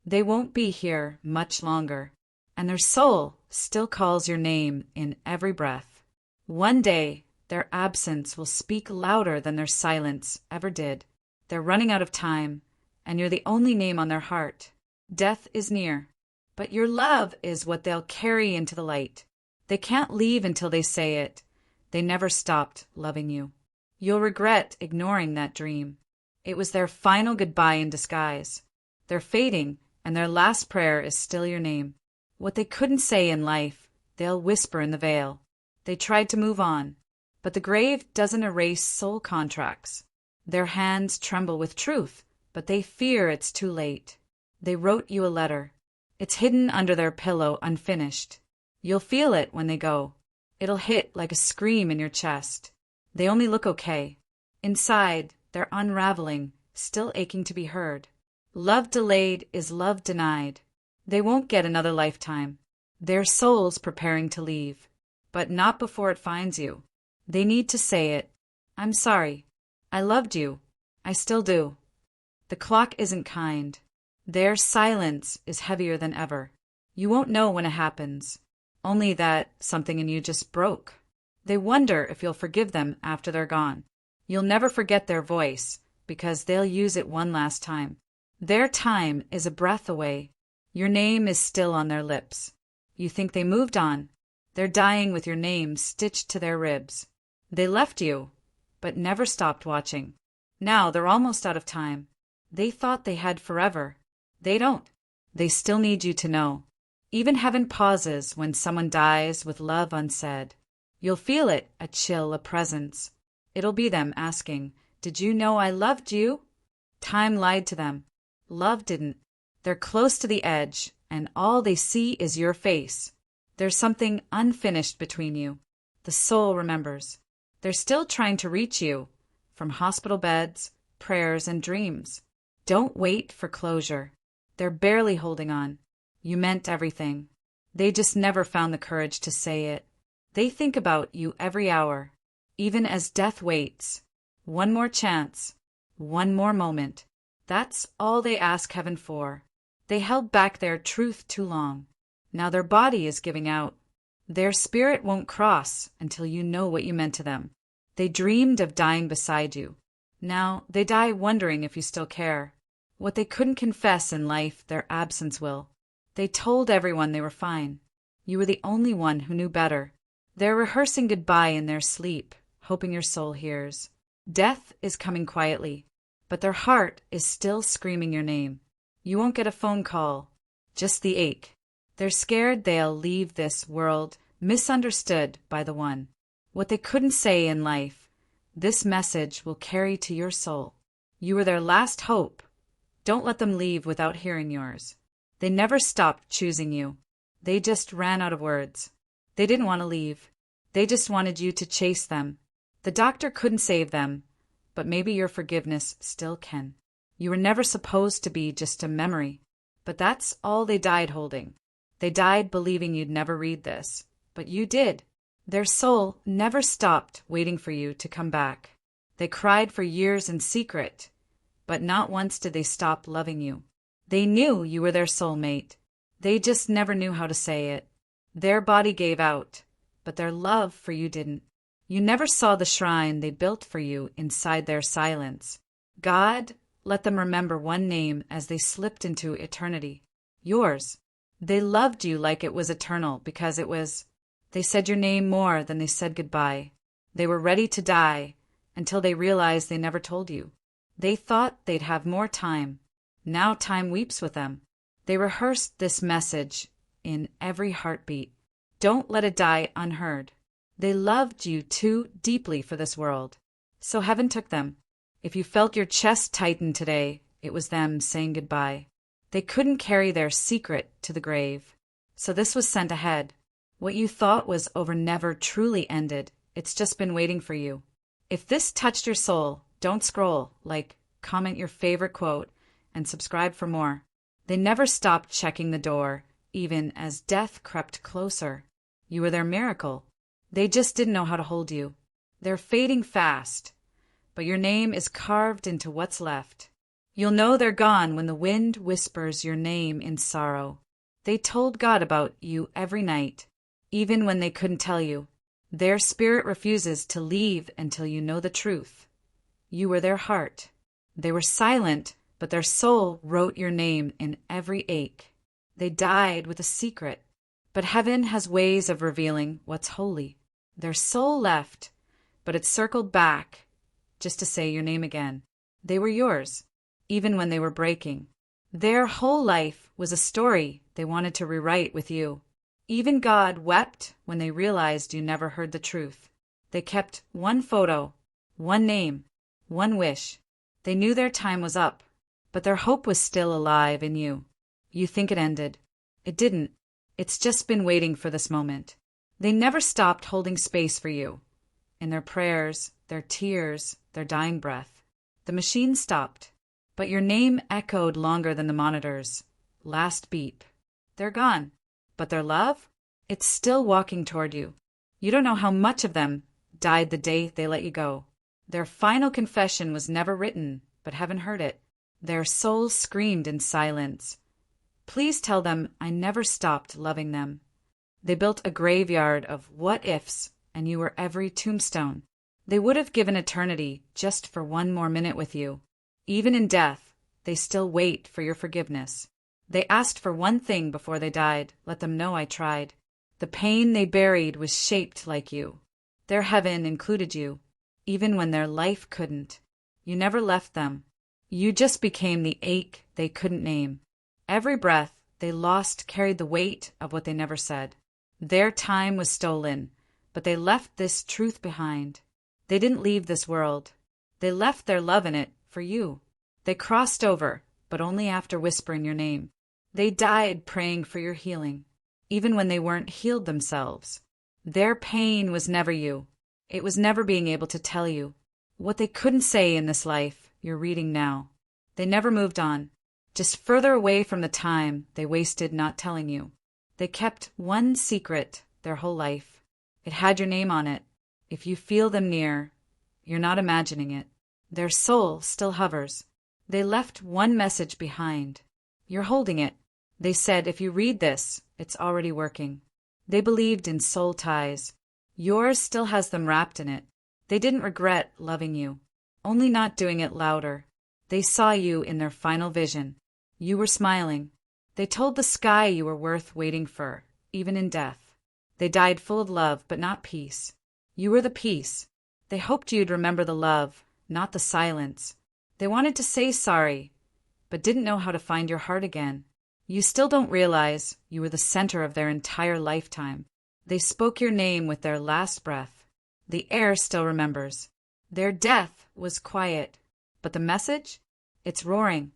They won't be here much longer, and their soul still calls your name in every breath. One day, their absence will speak louder than their silence ever did. They're running out of time, and you're the only name on their heart. Death is near, but your love is what they'll carry into the light. They can't leave until they say it. They never stopped loving you. You'll regret ignoring that dream. It was their final goodbye in disguise. They're fading, and their last prayer is still your name. What they couldn't say in life, they'll whisper in the veil. They tried to move on, but the grave doesn't erase soul contracts. Their hands tremble with truth, but they fear it's too late. They wrote you a letter. It's hidden under their pillow, unfinished. You'll feel it when they go. It'll hit like a scream in your chest. They only look okay. Inside, they're unraveling, still aching to be heard. Love delayed is love denied. They won't get another lifetime. Their soul's preparing to leave, but not before it finds you. They need to say it. I'm sorry. I loved you. I still do. The clock isn't kind. Their silence is heavier than ever. You won't know when it happens, only that something in you just broke. They wonder if you'll forgive them after they're gone. You'll never forget their voice, because they'll use it one last time. Their time is a breath away. Your name is still on their lips. You think they moved on. They're dying with your name stitched to their ribs. They left you, but never stopped watching. Now they're almost out of time. They thought they had forever. They don't. They still need you to know. Even heaven pauses when someone dies with love unsaid. You'll feel it, a chill, a presence. It'll be them asking, "Did you know I loved you?" Time lied to them. Love didn't. They're close to the edge, and all they see is your face. There's something unfinished between you. The soul remembers. They're still trying to reach you, from hospital beds, prayers, and dreams. Don't wait for closure. They're barely holding on. You meant everything. They just never found the courage to say it. They think about you every hour, even as death waits. One more chance, one more moment. That's all they ask heaven for. They held back their truth too long. Now their body is giving out. Their spirit won't cross until you know what you meant to them. They dreamed of dying beside you. Now they die wondering if you still care. What they couldn't confess in life, their absence will. They told everyone they were fine. You were the only one who knew better. They're rehearsing goodbye in their sleep, hoping your soul hears. Death is coming quietly, but their heart is still screaming your name. You won't get a phone call, just the ache. They're scared they'll leave this world misunderstood by the one. What they couldn't say in life, this message will carry to your soul. You were their last hope. Don't let them leave without hearing yours. They never stopped choosing you. They just ran out of words. They didn't want to leave. They just wanted you to chase them. The doctor couldn't save them, but maybe your forgiveness still can. You were never supposed to be just a memory, but that's all they died holding. They died believing you'd never read this, but you did. Their soul never stopped waiting for you to come back. They cried for years in secret, but not once did they stop loving you. They knew you were their soulmate. They just never knew how to say it. Their body gave out, but their love for you didn't. You never saw the shrine they built for you inside their silence. God let them remember one name as they slipped into eternity. Yours. They loved you like it was eternal because it was. They said your name more than they said goodbye. They were ready to die until they realized they never told you. They thought they'd have more time. Now time weeps with them. They rehearsed this message in every heartbeat. Don't let it die unheard. They loved you too deeply for this world. So heaven took them. If you felt your chest tighten today, it was them saying goodbye. They couldn't carry their secret to the grave. So this was sent ahead. What you thought was over never truly ended. It's just been waiting for you. If this touched your soul, don't scroll, like, comment your favorite quote, and subscribe for more. They never stopped checking the door, even as death crept closer. You were their miracle. They just didn't know how to hold you. They're fading fast, but your name is carved into what's left. You'll know they're gone when the wind whispers your name in sorrow. They told God about you every night, even when they couldn't tell you. Their spirit refuses to leave until you know the truth. You were their heart. They were silent, but their soul wrote your name in every ache. They died with a secret, but heaven has ways of revealing what's holy. Their soul left, but it circled back just to say your name again. They were yours, even when they were breaking. Their whole life was a story they wanted to rewrite with you. Even God wept when they realized you never heard the truth. They kept one photo, one name, one wish. They knew their time was up, but their hope was still alive in you. You think it ended. It didn't. It's just been waiting for this moment. They never stopped holding space for you. In their prayers, their tears, their dying breath. The machine stopped, but your name echoed longer than the monitors. Last beep. They're gone. But their love? It's still walking toward you. You don't know how much of them died the day they let you go. Their final confession was never written, but heaven heard it. Their souls screamed in silence. Please tell them I never stopped loving them. They built a graveyard of what-ifs, and you were every tombstone. They would have given eternity just for one more minute with you. Even in death, they still wait for your forgiveness. They asked for one thing before they died. Let them know I tried. The pain they buried was shaped like you. Their heaven included you, even when their life couldn't. You never left them. You just became the ache they couldn't name. Every breath they lost carried the weight of what they never said. Their time was stolen, but they left this truth behind. They didn't leave this world. They left their love in it for you. They crossed over, but only after whispering your name. They died praying for your healing, even when they weren't healed themselves. Their pain was never you. It was never being able to tell you. What they couldn't say in this life, you're reading now. They never moved on, just further away from the time they wasted not telling you. They kept one secret their whole life. It had your name on it. If you feel them near, you're not imagining it. Their soul still hovers. They left one message behind. You're holding it. They said, if you read this, it's already working. They believed in soul ties. Yours still has them wrapped in it. They didn't regret loving you, only not doing it louder. They saw you in their final vision. You were smiling. They told the sky you were worth waiting for, even in death. They died full of love, but not peace. You were the peace. They hoped you'd remember the love, not the silence. They wanted to say sorry, but didn't know how to find your heart again. You still don't realize you were the center of their entire lifetime. They spoke your name with their last breath. The air still remembers. Their death was quiet, but the message? It's roaring.